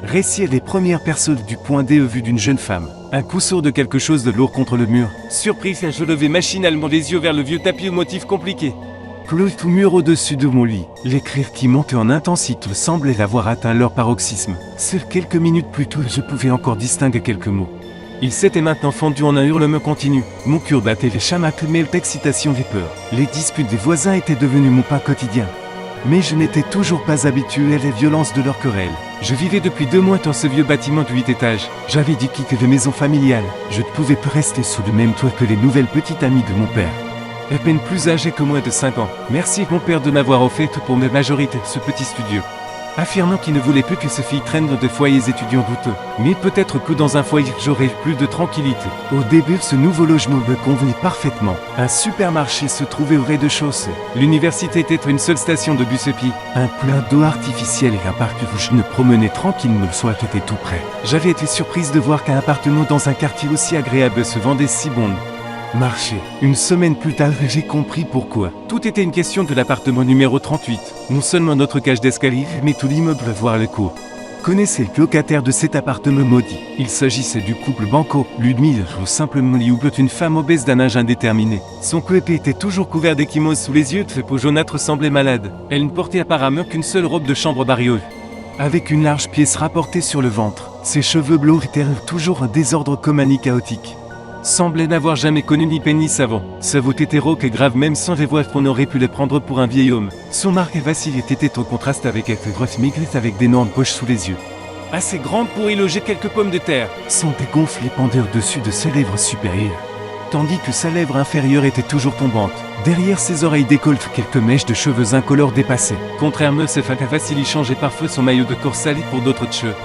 Récit des premières personnes du point de vue d'une jeune femme. Un coup sourd de quelque chose de lourd contre le mur. Surprise, je levai machinalement les yeux vers le vieux tapis au motif compliqué. Cloué au mur au-dessus de mon lit. Les cris qui montaient en intensité semblaient avoir atteint leur paroxysme. Seules quelques minutes plus tôt, je pouvais encore distinguer quelques mots. Il s'était maintenant fondu en un hurlement continu. Mon cœur battait les chamacs mêlent d'excitation et peur. Les disputes des voisins étaient devenues mon pain quotidien. Mais je n'étais toujours pas habitué à la violence de leurs querelles. Je vivais depuis 2 mois dans ce vieux bâtiment de 8 étages. J'avais dû quitter la maison familiale. Je ne pouvais plus rester sous le même toit que les nouvelles petites amies de mon père. À peine plus âgée que moi de 5 ans. Merci mon père de m'avoir offert pour ma majorité ce petit studio. Affirmant qu'il ne voulait plus que sa fille traîne dans des foyers étudiants douteux. Mais peut-être que dans un foyer j'aurais plus de tranquillité. Au début, ce nouveau logement me convenait parfaitement. Un supermarché se trouvait au rez-de-chaussée. L'université était une seule station de bus et pied. Un plein d'eau artificielle et un parc où je me promenais tranquillement le soir était tout près. J'avais été surprise de voir qu'un appartement dans un quartier aussi agréable se vendait si bon. Marché. Une semaine plus tard, j'ai compris pourquoi. Tout était une question de l'appartement numéro 38. Non seulement notre cage d'escalier, mais tout l'immeuble voire le cours. Connaissez le locataire de cet appartement maudit. Il s'agissait du couple Banco, Ludmilla, ou simplement Liouble, une femme obèse d'un âge indéterminé. Son coépé était toujours couvert d'échymoses sous les yeux, sa peau jaunâtre semblait malade. Elle ne portait apparemment qu'une seule robe de chambre bariole, avec une large pièce rapportée sur le ventre. Ses cheveux blonds étaient toujours un désordre comanie chaotique. Semblait n'avoir jamais connu ni peine ni savon. Sa voûte était rauque et grave même sans les voix qu'on aurait pu le prendre pour un vieil homme. Son marque Vassili était en contraste avec elle grosse maigrette avec d'énormes poches sous les yeux. Assez grande pour y loger quelques pommes de terre. Son dégonflé pendait au-dessus de ses lèvres supérieures, tandis que sa lèvre inférieure était toujours tombante. Derrière ses oreilles décolletées, quelques mèches de cheveux incolores dépassaient. Contrairement à ce fait, Vassili changeait parfois son maillot de corps sali pour d'autres cheveux,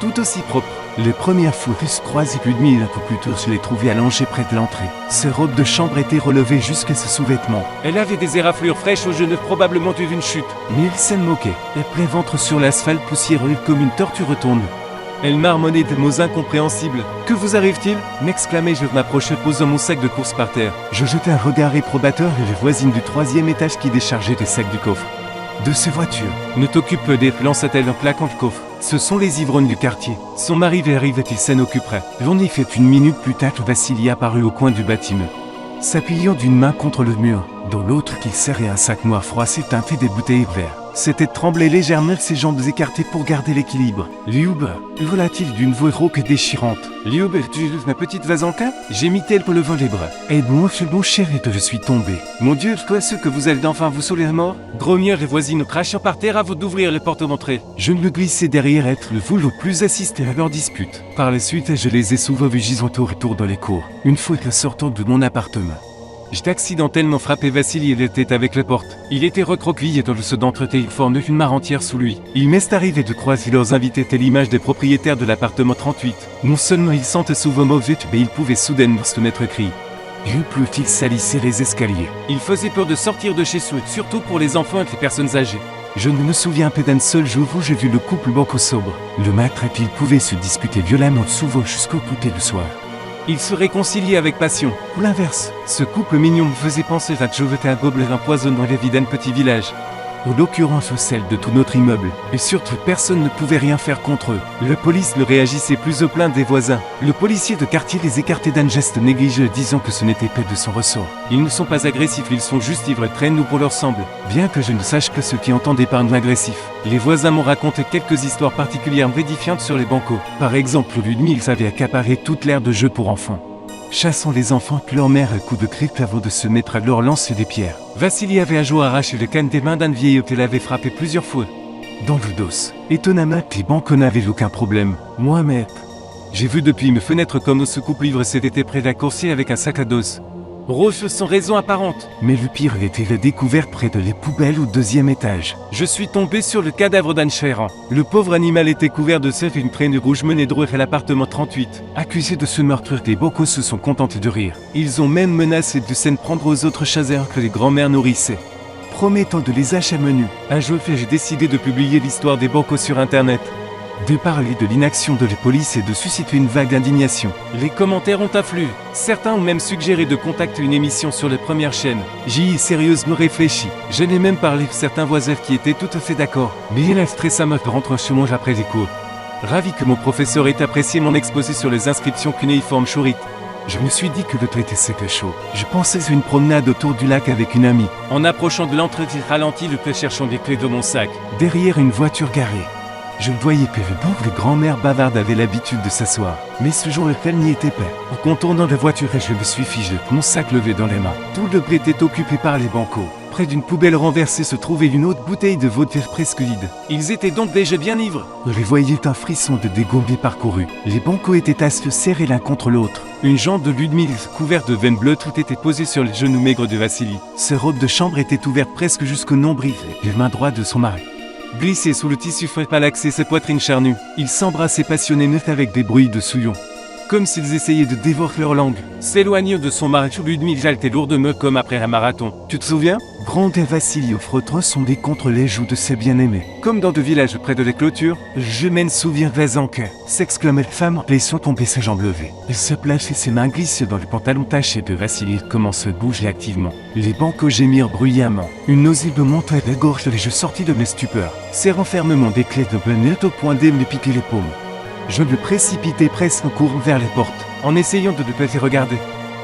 tout aussi propres. Les premières fois que se croisaient Ludmilla, un peu plus tôt, je l'ai trouvée allongée près de l'entrée. Sa robe de chambre était relevée jusqu'à ses sous-vêtements. Elle avait des éraflures fraîches aux genoux, probablement dues d'une chute. Mais elle s'en moquait. Elle plein ventre sur l'asphalte poussiéreux comme une tortue retourne. Elle marmonnait des mots incompréhensibles. « Que vous arrive-t-il » m'exclamai-je, m'approchai, posant mon sac de course par terre. Je jetai un regard réprobateur et les voisines du 3e étage qui déchargeaient des sacs du coffre. De ces voitures. Ne t'occupe des lança-t-elle en plaquant le coffre. Ce sont les ivrognes du quartier. Son mari arrive-t-il s'en occuperait. J'en ai fait une minute plus tard que Vassili apparut au coin du bâtiment, s'appuyant d'une main contre le mur, dans l'autre qu'il serrait un sac noir froissé teinté des bouteilles vertes. Ses têtes tremblaient légèrement, ses jambes écartées pour garder l'équilibre. « Liube » hurla-t-il d'une voix rauque et déchirante. « Liube, tu es ma petite vasanquin » Gémit-elle pour lever les bras. « Aide-moi, mon cher, et je suis tombé. »« Mon Dieu, quoi ce que vous êtes d'enfin vous saoulez à mort » grognèrent les voisines crachant par terre avant d'ouvrir les portes d'entrée. Je me glissai derrière elles, le voulant plus assister à leur dispute. Par la suite, je les ai souvent vus gisant tour et tour dans les cours. Une fois que sortant de mon appartement, j'ai accidentellement frappé Vassili et la tête avec la porte. Il était recroquevillé dans le seau d'entretien, il formait une mare entière sous lui. Il m'est arrivé de croiser leurs invités telle l'image des propriétaires de l'appartement 38. Non seulement ils sentaient souvent mauvais, mais ils pouvaient soudainement se mettre à crier. Il pleut-il salissait les escaliers. Il faisait peur de sortir de chez soi, surtout pour les enfants et les personnes âgées. Je ne me souviens pas d'un seul jour où j'ai vu le couple Banco sobre. Le maître et il pouvait se disputer violemment souvent jusqu'au couper le soir. Ils se réconciliaient avec passion. Ou l'inverse, ce couple mignon me faisait penser à jeter un gobelin empoisonnant la vie d'un petit village. En l'occurrence celle de tout notre immeuble. Et surtout, personne ne pouvait rien faire contre eux. La police ne réagissait plus aux plaintes des voisins. Le policier de quartier les écartait d'un geste négligé, disant que ce n'était pas de son ressort. Ils ne sont pas agressifs, ils sont juste ivres et traînent nous pour leur semble. Bien que je ne sache que ce qui entendait par nous agressif. Les voisins m'ont raconté quelques histoires particulièrement édifiantes sur les bancos. Par exemple, Ludmilla avait accaparé toute l'aire de jeu pour enfants, chassant les enfants que leur mère à coups de cric avant de se mettre à leur lancer des pierres. Vassili avait un jour arraché le canne des mains d'un vieil qui l'avait frappé plusieurs fois dans le dos. Étonnamment, les Banco n'avaient aucun problème. Moi, mais j'ai vu depuis mes fenêtres comme ce couple ivre s'était près d'un coursier avec un sac à dos. Roche sans raison apparente. Mais le pire était la découverte près de les poubelles au 2e étage. Je suis tombé sur le cadavre d'Anne Ferrand. Le pauvre animal était couvert de sève et une traîne rouge menait droit à l'appartement 38. Accusés de ce meurtre, les Banco se sont contentés de rire. Ils ont même menacé de s'en prendre aux autres chasseurs que les grands-mères nourrissaient, promettant de les acheter menus. Un jour, j'ai décidé de publier l'histoire des Banco sur internet, de parler de l'inaction de la police et de susciter une vague d'indignation. Les commentaires ont afflué. Certains ont même suggéré de contacter une émission sur la première chaîne. J'y ai sérieusement réfléchi. Je n'ai même parlé de certains voisins qui étaient tout à fait d'accord. Mais il a stressé à me rentrer chez moi après les cours. Ravi que mon professeur ait apprécié mon exposé sur les inscriptions cunéiformes chourites. Je me suis dit que le temps était sec et chaud. Je pensais à une promenade autour du lac avec une amie. En approchant de l'entrée, j'ai ralenti le pas cherchant des clés de mon sac. Derrière une voiture garée. Je voyais que le banc où les grands-mères bavardes avaient l'habitude de s'asseoir. Mais ce jour, elle n'y était pas. En contournant la voiture, je me suis figé, mon sac levé dans les mains. Tout le blé était occupé par les bancos. Près d'une poubelle renversée se trouvait une autre bouteille de vaudevert presque vide. Ils étaient donc déjà bien ivres. Je voyais un frisson de dégoût m'y parcouru. Les bancos étaient assis serrés l'un contre l'autre. Une jambe de Ludmille couverte de veines bleues tout était posée sur les genoux maigres de Vassili. Sa robe de chambre était ouverte presque jusqu'au nombril, les mains droites de son mari. Glissé sous le tissu frais malaxé ses poitrines charnues, ils s'embrassaient passionnés avec des bruits de souillons. Comme s'ils essayaient de dévorer leur langue. S'éloignant de son mari, Ludmille jaltait lourdement comme après un marathon. Tu te souviens? Grande Vassili frottant son nez contre les joues de ses bien-aimés. Comme dans deux villages près de les clôtures, je m'en souviens en que s'exclamait la femme en laissant tomber ses jambes levées. Elle se plaçait, ses mains glissent dans le pantalon taché de Vassili commence à bouger activement. Les bancos gémirent bruyamment. Une nausée me monta à la gorge et je sortis de mes stupeurs. Serrant fermement des clés de bonnet au point de me piquer les paumes. Je me précipitais presque en courant vers les portes, en essayant de ne pas les regarder.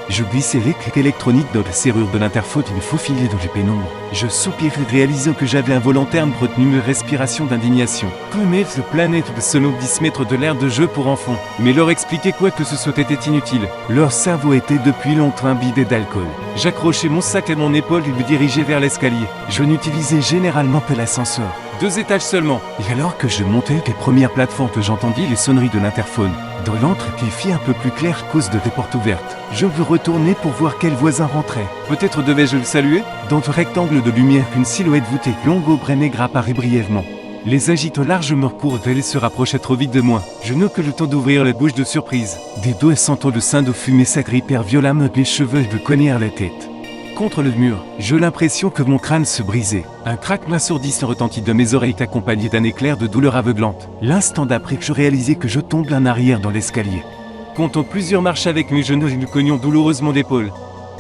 Je glissais les clés électroniques dans la serrure de l'interphone et me faufilais dans les pénombres. Je soupirais réalisant que j'avais involontairement retenu mes respirations d'indignation. Comme elles se planaient de seulement 10 mètres de l'air de jeu pour enfants. Mais leur expliquer quoi que ce soit était inutile. Leur cerveau était depuis longtemps imbibé d'alcool. J'accrochais mon sac à mon épaule et me dirigeais vers l'escalier. Je n'utilisais généralement que l'ascenseur. 2 étages seulement. Et alors que je montais les premières plateformes, j'entendis les sonneries de l'interphone. Dans l'antre qui fit un peu plus clair à cause de des portes ouvertes. Je me retournai pour voir quel voisin rentrait. Peut-être devais-je le saluer? Dans le rectangle de lumière qu'une silhouette voûtée longue au bras maigre apparut brièvement. Les agites largement courts et se rapprochaient trop vite de moi. Je n'eus que le temps d'ouvrir la bouche de surprise. Des doigts sentant le sein de fumée s'agrippèrent violemment mes cheveux et me cognèrent la tête. Contre le mur, j'eus l'impression que mon crâne se brisait. Un craquement assourdissant retentit de mes oreilles accompagné d'un éclair de douleur aveuglante. L'instant d'après, je réalisai que je tombais en arrière dans l'escalier. Comptant plusieurs marches avec mes genoux et nous cognions douloureusement d'épaule.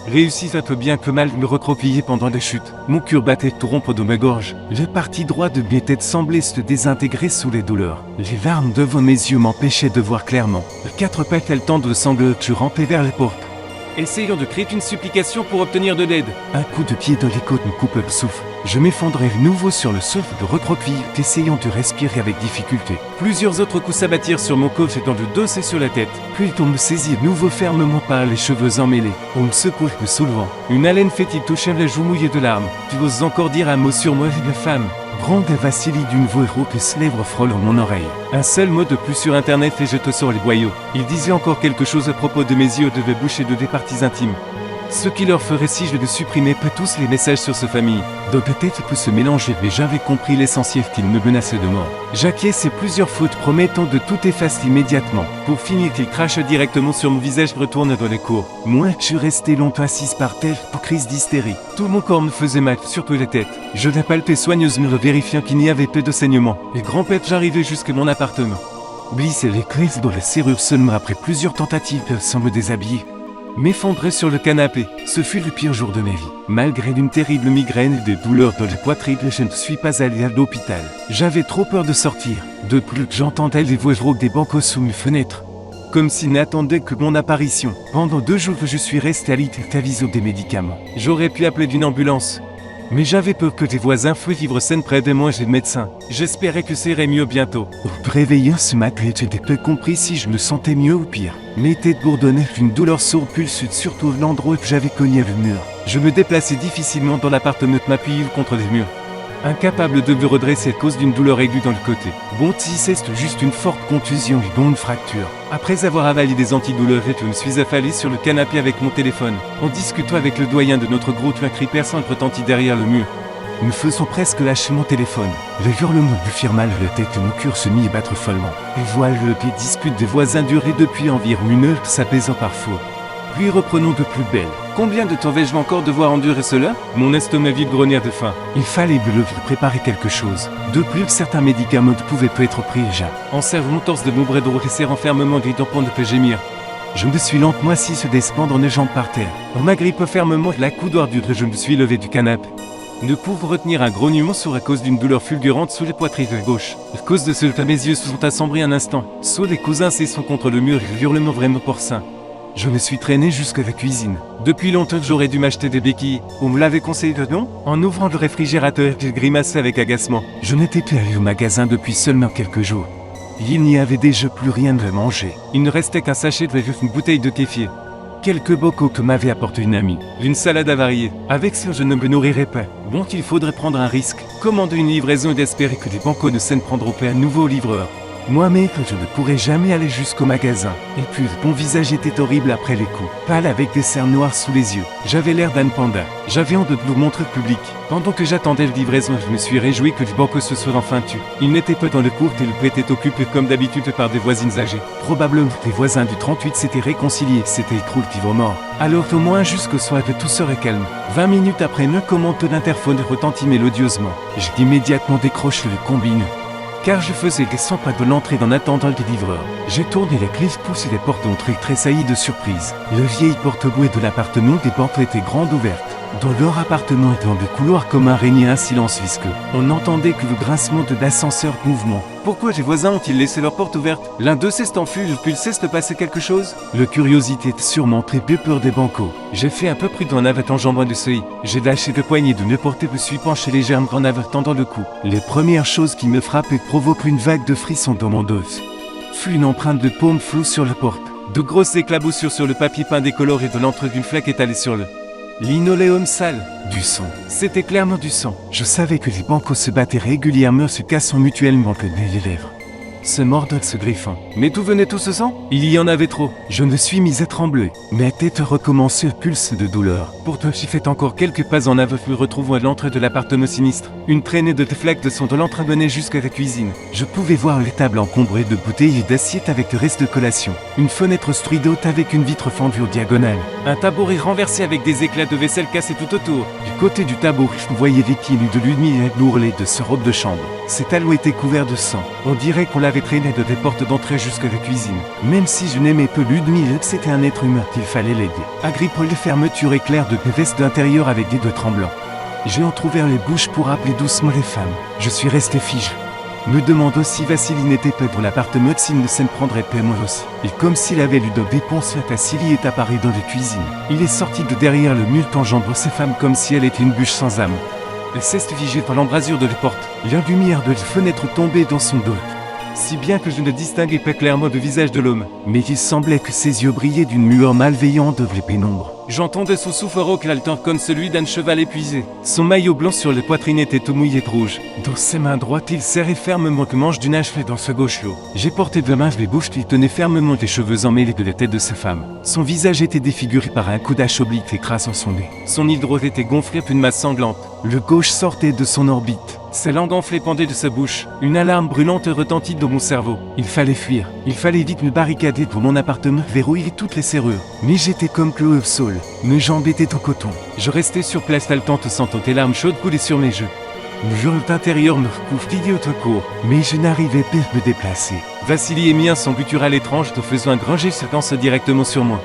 Réussis un peu bien que mal me recroqueviller pendant la chute. Mon cœur battait tout rompre de ma gorge. La partie droite de ma tête semblait se désintégrer sous les douleurs. Les larmes devant mes yeux m'empêchaient de voir clairement. De 4 pattes, elle tente de sanglots, je rampais vers les portes. Essayons de crier une supplication pour obtenir de l'aide. Un coup de pied dans les côtes me coupe le souffle. Je m'effondrai de nouveau sur le sol de recroqueville, essayant de respirer avec difficulté. Plusieurs autres coups s'abattirent sur mon coffre et dans le dos et sur la tête. Puis on me saisit de nouveau fermement par les cheveux emmêlés. On me secoue, me soulevant. Une haleine fétide touchait la joue mouillée de larmes. Tu oses encore dire un mot sur moi, la femme? Grande Vassili d'une voix rauque et ses lèvres frôlant mon oreille. Un seul mot de plus sur internet et je te sors les boyaux. Il disait encore quelque chose à propos de mes yeux de bouche et de des parties intimes. Ce qui leur ferait si je ne supprimais pas tous les messages sur ce famille. Dans la tête peut se mélanger, mais j'avais compris l'essentiel qu'il me menaçait de mort. J'acquiesçais plusieurs fautes promettant de tout effacer immédiatement. Pour finir qu'il crache directement sur mon visage, je retourne dans les cours. Moi, je suis resté longtemps assise par terre pour crise d'hystérie. Tout mon corps me faisait mal, surtout la tête. Je la palpais soigneusement, vérifiant qu'il n'y avait pas de saignement. Et grand-pète, j'arrivais jusqu'à mon appartement. Glissais les clés dans la serrure seulement après plusieurs tentatives sans me déshabiller. M'effondrer sur le canapé, ce fut le pire jour de ma vie. Malgré une terrible migraine et des douleurs dans la poitrine, je ne suis pas allé à l'hôpital. J'avais trop peur de sortir. De plus, j'entendais les voix rauques des bancos sous mes fenêtres. Comme s'ils n'attendaient que mon apparition. Pendant 2 jours, je suis resté à l'hôpital des médicaments. J'aurais pu appeler d'une ambulance. Mais j'avais peur que des voisins fuient vivre saine près de moi et le médecin. J'espérais que ça irait mieux bientôt. Au réveillant ce matin, je n'ai pas compris si je me sentais mieux ou pire. Mes têtes bourdonnaient, une douleur sourde pulse surtout l'endroit où j'avais cogné le mur. Je me déplaçais difficilement dans l'appartement, m'appuyant contre les murs. Incapable de me redresser à cause d'une douleur aiguë dans le côté. Bon, si c'est juste une forte contusion et bon une fracture. Après avoir avalé des antidouleurs, je me suis affalé sur le canapé avec mon téléphone. En discutant avec le doyen de notre groupe, un cri perçant retentit derrière le mur. Me faisant presque lâcher mon téléphone. Les hurlements me firent mal à la tête et mon cœur se mit à battre follement. Et voilà le pied discute des voisins duré depuis environ 1 heure, s'apaisant parfois. Puis reprenons de plus belle. Combien de temps vais-je encore devoir endurer cela? Mon estomac vide grognait de faim. Il fallait me préparer quelque chose. De plus, certains médicaments ne pouvaient pas être pris déjà. En servant mon torse de mon bras droit et serrant fermement des dents pour ne pas gémir. Je me suis lentement assis se despendre en jambes par terre. En m'agrippant fermement la coudoir du drap, je me suis levé du canapé. Ne pouvant retenir un grognement sourd à cause d'une douleur fulgurante sous la poitrine gauche. À cause de cela, mes yeux se sont assombris un instant. Soit les cousins s'essont contre le mur et hurlements vraiment porcins. Je me suis traîné jusqu'à la cuisine. Depuis longtemps que j'aurais dû m'acheter des béquilles. On me l'avait conseillé de non? En ouvrant le réfrigérateur, j'ai grimacé avec agacement. Je n'étais plus allé au magasin depuis seulement quelques jours. Il n'y avait déjà plus rien de manger. Il ne restait qu'un sachet de une bouteille de kéfir. Quelques bocaux que m'avait apporté une amie. Une salade avariée. Avec ça, je ne me nourrirai pas. Donc il faudrait prendre un risque. Commander une livraison et d'espérer que les bancos ne s'en prendront pas un nouveau livreur. Moi-même, je ne pourrais jamais aller jusqu'au magasin. Et puis, mon visage était horrible après les coups. Pâle avec des cernes noires sous les yeux. J'avais l'air d'un panda. J'avais honte de nous montrer public. Pendant que j'attendais la livraison, je me suis réjoui que le banco se soit enfin tu. Il n'était pas dans le cours et le plat était occupé comme d'habitude par des voisines âgées. Probablement que les voisins du 38 s'étaient réconciliés, c'était écroulement mort. Alors au moins jusqu'au soir que tout serait calme. 20 minutes après, le commande de l'interphone retentit mélodieusement. J'ai immédiatement décroché le combine. Car je faisais des 100 pas de l'entrée en attendant le livreur. J'ai tourné la clé, poussé les portes d'entrée tressailli de surprise. Le vieil porte-bouée de l'appartement des portes était grande ouverte. Dans leur appartement et dans le couloir commun régnait un silence visqueux. On n'entendait que le grincement de l'ascenseur mouvement. Pourquoi les voisins ont-ils laissé leur porte ouverte? L'un d'eux s'est enfui, puis il s'est passé quelque chose? Le curiosité est sûrement très peu peur des bancos. J'ai fait un peu prudent en enjambant le seuil. J'ai lâché le poignet de me porter, me suis penché légèrement en tendant le cou. Les premières choses qui me frappent et provoquent une vague de frissons dans mon dos fut une empreinte de paume floue sur la porte. De grosses éclaboussures sur le papier peint décoloré de l'entre d'une flaque étalée sur le linoléum sale. Du sang. C'était clairement du sang. Je savais que les bancos se battaient régulièrement, se cassant mutuellement les lèvres. Se mordant, se griffant. Mais d'où venait tout ce sang? Il y en avait trop. Je me suis mis à trembler. Ma tête recommençait pulse de douleur. Pourtant, j'ai fait encore quelques pas en avant, me retrouvant à l'entrée de l'appartement sinistre. Une traînée de flaques de sang de l'entrée menait jusqu'à la cuisine. Je pouvais voir les tables encombrées de bouteilles et d'assiettes avec le reste de collation. Une fenêtre stridente avec une vitre fendue en diagonale. Un tabouret renversé avec des éclats de vaisselle cassés tout autour. Du côté du tabouret, je voyais les pieds nus de l'une lourlée de sa robe de chambre. Ses talons étaient couverts de sang. On dirait qu'on l'avait traîné de des portes d'entrée jusqu'à la cuisine. Même si je n'aimais peu Ludmilla, c'était un être humain qu'il fallait l'aider. Agrippant les fermetures éclairs de veste d'intérieur avec des doigts tremblants. J'ai entrouvert les bouches pour appeler doucement les femmes. Je suis resté figé. Me demandant si Vassili n'était pas dans l'appartement, s'il ne s'en prendrait pas moi aussi. Et comme s'il avait lu de réponse, Vassili est apparu dans la cuisine. Il est sorti de derrière le mur enjambant ses femmes comme si elle était une bûche sans âme. Elle s'est figée par l'embrasure de la porte. La lumière de la fenêtre tombait dans son dos. Si bien que je ne distinguais pas clairement le visage de l'homme. Mais il semblait que ses yeux brillaient d'une lueur malveillante de la pénombre. J'entendais son souffle rauque haletant comme celui d'un cheval épuisé. Son maillot blanc sur la poitrine était tout mouillé de rouge. Dans ses mains droites, il serrait fermement le manche d'une hache dans sa gauche. J'ai porté de main les bouches, il tenait fermement les cheveux emmêlés de la tête de sa femme. Son visage était défiguré par un coup d'hache oblique écrasant son nez. Son nez droit était gonflé d'une masse sanglante. Le gauche sortait de son orbite. Sa langue enflée pendait de sa bouche. Une alarme brûlante retentit dans mon cerveau. Il fallait fuir. Il fallait vite me barricader pour mon appartement, verrouiller toutes les serrures. Mais j'étais comme Chloé au sol. Mes jambes étaient en coton. Je restais sur place haletante, sentant des larmes chaudes couler sur mes joues. Le jour intérieur me recouvrit au court, mais je n'arrivais pas à me déplacer. Vassili émit un son guttural étrange, te faisant un grand jet s'avançant directement sur moi.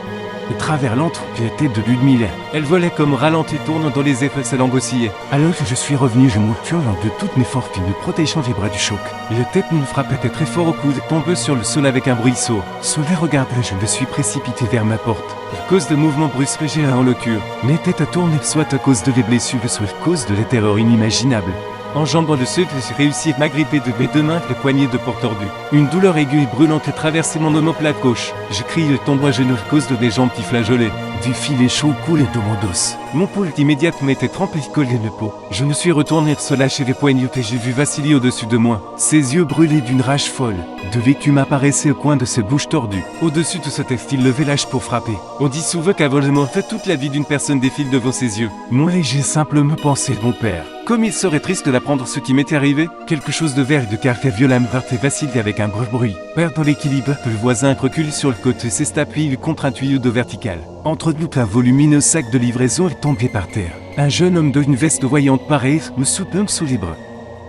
De travers l'entre, la tête de Ludmilla. Elle volait comme ralentie, tournant dans les effets, sa langue oscillait. Alors que je suis revenu, je m'entourant de toutes mes forces, me protégeant les bras du choc. La tête me frappait très fort au coude, tombant sur le sol avec un bruit sourd. Sous les regards, je me suis précipité vers ma porte. À cause de mouvements brusques, j'ai un enlocure. Mes têtes à tourner, soit à cause de les blessures, soit à cause de la terreur inimaginable. Enjambant le seuil, j'ai réussi à m'agripper de mes deux mains les poignées de porte tordue. Une douleur aiguë et brûlante a traversé mon omoplate gauche. Je criai tombant à genoux à cause de mes jambes qui flageolaient. Du filet chaud coulait de mon dos. Mon pouls immédiatement était trempé, collé de peau. Je me suis retourné se lâcher les poignets et j'ai vu Vassili au-dessus de moi. Ses yeux brûlaient d'une rage folle. De l'écume apparaissait au coin de ses bouches tordues. Au-dessus de ce texte, il levait l'âge pour frapper. On dit souvent qu'avant fait toute la vie d'une personne défile devant ses yeux. Moi, j'ai simplement pensé mon père. Comme il serait triste d'apprendre ce qui m'était arrivé, quelque chose de vert et de caractère violemment heurtait Vassili avec un bref bruit. Perdant l'équilibre, le voisin recule sur le côté, s'estapille contre un tuyau d'eau vertical. Entre nous, un volumineux sac de livraison est tombé par terre. Un jeune homme d'une veste voyante pareille me soupçonne sous les bras.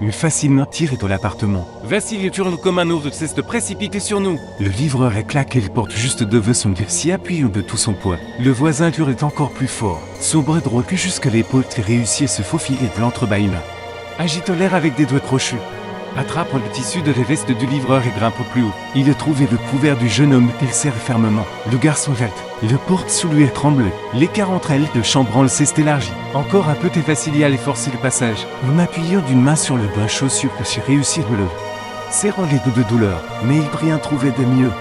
mais facilement tiré dans l'appartement. Vassili hurle comme un ours cesse de précipiter sur nous. Le livreur est claqué et porte juste devant son nez, s'y appuyant de tout son poids. Le voisin hurle encore plus fort. Son bras droit que jusqu'à l'épaule réussit à se faufiler de l'entrebâillement. Agite l'air avec des doigts crochus. Attrape le tissu de la veste du livreur et grimpe plus haut. Il a trouvé le couvert du jeune homme qu'il serre fermement. Le garçon jette. Le porte sous lui est tremblé. L'écart entre elles de chambranle s'est élargi. Encore un peu et Vassili allait forcer le passage. En appuyant d'une main sur le bas chaussure que j'ai réussi à me lever. Serrant les dos de douleur, mais il rien trouvé de mieux.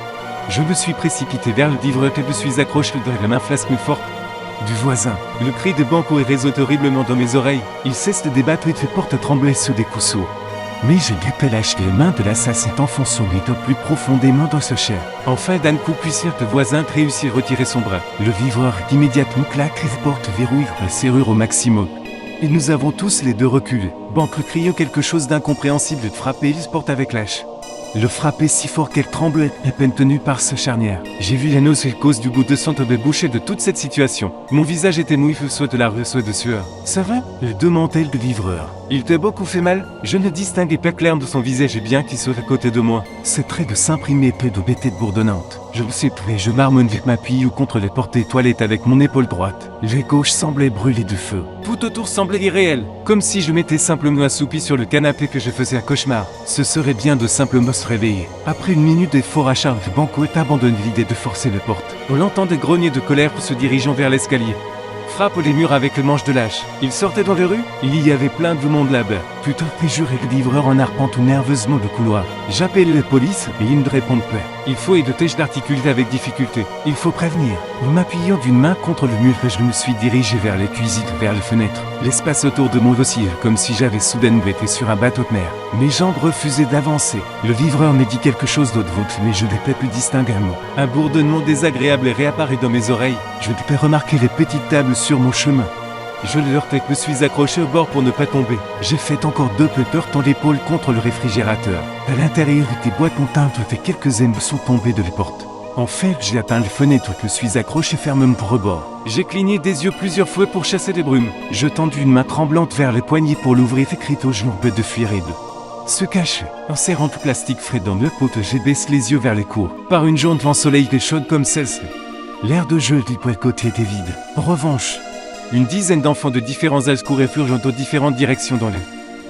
Je me suis précipité vers le livreur et me suis accroché de la main flasque forte du voisin. Le cri de Banco résonne horriblement dans mes oreilles. Il cesse de débattre et fait porte trembler sous des coups sourds. Mais je dépêche les mains de l'assassin enfonçant les doigts plus profondément dans ce chair. Enfin d'un coup puissant le voisin réussit à retirer son bras. Le livreur immédiatement claque et porte verrouille la serrure au maximum. Et nous avons tous les deux reculé. Banco criant quelque chose d'incompréhensible de frapper il se porte avec lâche. Le frapper si fort qu'elle tremblait, à peine tenue par ce charnière. J'ai vu la nausée cause du goût de sang de boucher de toute cette situation. Mon visage était mouillé, soit de larmes, soit de sueur. Ça va le demandait le livreur. Il t'a beaucoup fait mal? Je ne distinguais pas clair de son visage et bien qu'il soit à côté de moi. Ses traits de s'imprimer peu de bêtise bourdonnante. Je le sais plus et je marmonne vite m'appuie contre les portes des toilettes avec mon épaule droite. L'œil gauche semblait brûler de feu. Tout autour semblait irréel. Comme si je m'étais simplement assoupi sur le canapé que je faisais un cauchemar. Ce serait bien de simplement se réveiller. Après une minute d'effort à charge, Banco est abandonné l'idée de forcer la porte. On l'entendait grogner de colère se dirigeant vers l'escalier. Frappe les murs avec le manche de lâche. Il sortait dans les rues. Il y avait plein de monde là-bas. Putain, juré le livreur en arpentant nerveusement le couloir. J'appelle la police et ils ne répondent pas. Il faut éviter d'articuler avec difficulté. Il faut prévenir. En m'appuyant d'une main contre le mur, je me suis dirigé vers la cuisine, vers les fenêtres. L'espace autour de moi oscillait comme si j'avais soudainement été sur un bateau de mer. Mes jambes refusaient d'avancer. Le livreur me dit quelque chose d'autre, mais je n'ai pas pu distinguer un mot. Un bourdonnement désagréable réapparaît dans mes oreilles. Je n'ai pas remarqué les petites tables sur mon chemin. Je le heurtais et me suis accroché au bord pour ne pas tomber. J'ai fait encore 2 peu heurtant l'épaule contre le réfrigérateur. À l'intérieur des boîtes conteintes et quelques ailes sont tombées de la porte. En fait, j'ai atteint les fenêtres et me suis accroché fermement pour rebord. J'ai cligné des yeux plusieurs fois pour chasser les brumes. Je tendis une main tremblante vers les poignets pour l'ouvrir et crie aux genoux de fuir et de se cacher. En serrant le plastique frais dans le pot, j'ai baissé les yeux vers les cours. Par une journée ensoleillée chaude comme celle-ci. L'air de jeu du côté était vide. En revanche, une dizaine d'enfants de différents âges couraient furent dans différentes directions dans le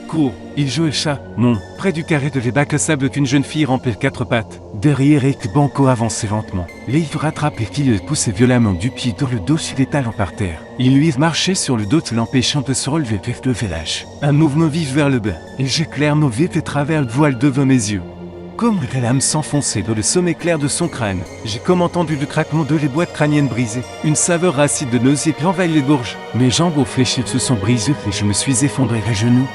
cours. Ils jouaient chat, non, près du carré de bac à sable qu'une jeune fille rampait 4 pattes. Derrière et que Banco avançait lentement. Leif rattrape et qui le poussait violemment du pied dans le dos sur les talons par terre. Il lui marchait sur le dos l'empêchant de se relever vers le village. Un mouvement vif vers le bas. Et j'éclaire nos vite à travers le voile devant mes yeux. Comme la lame s'enfonçait dans le sommet clair de son crâne, j'ai comme entendu le craquement de les boîtes crâniennes brisées. Une saveur acide de nausée envahit les gorges. Mes jambes aux fléchis se sont brisées et je me suis effondré à genoux.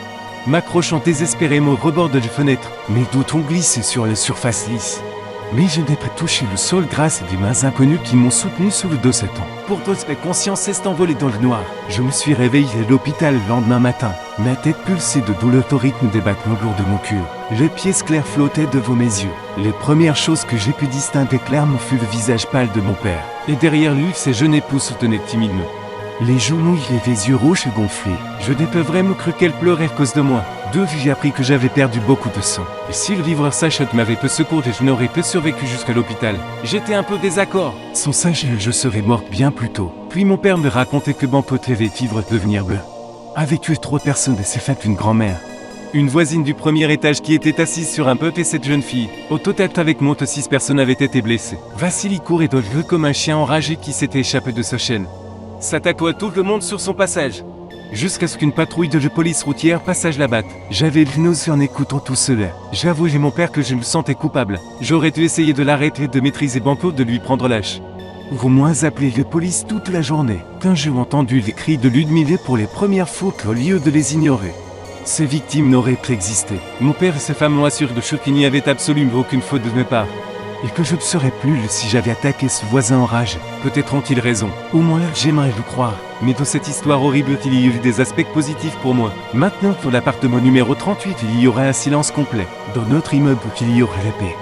M'accrochant désespérément au rebord de la fenêtre, mes doigts ont glissé sur la surface lisse. Mais je n'ai pas touché le sol grâce à des mains inconnues qui m'ont soutenu sous le dos 7 ans. Pourtant, ma conscience s'est envolée dans le noir. Je me suis réveillé à l'hôpital le lendemain matin. Ma tête pulsait de douleur au rythme des battements lourds de mon cœur. Les pièces claires flottaient devant mes yeux. Les premières choses que j'ai pu distinguer clairement fut le visage pâle de mon père. Et derrière lui, ses jeunes épouses soutenaient timidement. Les joues mouillées et les yeux rouges et gonflés. Je n'ai pas vraiment cru qu'elle pleurait à cause de moi. J'ai appris que j'avais perdu beaucoup de sang. Et si le livreur Sachot m'avait peu secouru, je n'aurais pas survécu jusqu'à l'hôpital. J'étais un peu désaccord. Sans sage, je serais morte bien plus tôt. Puis mon père me racontait que Banco devait vivre devenir bleu. Avait tué 3 personnes et s'est fait une grand-mère. Une voisine du premier étage qui était assise sur un peuple et cette jeune fille. Au total, avec moi, 6 personnes avaient été blessées. Vassili courait dans le jeu comme un chien enragé qui s'était échappé de sa chaîne. S'attaquant à tout le monde sur son passage. Jusqu'à ce qu'une patrouille de police routière passage la batte. J'avais le nausée en écoutant tout cela. J'avoue à mon père que je me sentais coupable. J'aurais dû essayer de l'arrêter, de maîtriser Banco, de lui prendre lâche. Ou au moins appeler la police toute la journée. Quand j'ai entendu les cris de Ludmilla pour les premières fois au lieu de les ignorer. Ces victimes n'auraient pas existé. Mon père et sa femme m'ont assuré qu'il n'y avait absolument aucune faute de ma part. Et que je ne serais plus si j'avais attaqué ce voisin en rage. Peut-être ont-ils raison. Au moins, j'aimerais le croire. Mais dans cette histoire horrible, il y a eu des aspects positifs pour moi. Maintenant, pour l'appartement numéro 38, il y aura un silence complet. Dans notre immeuble, il y aura la paix.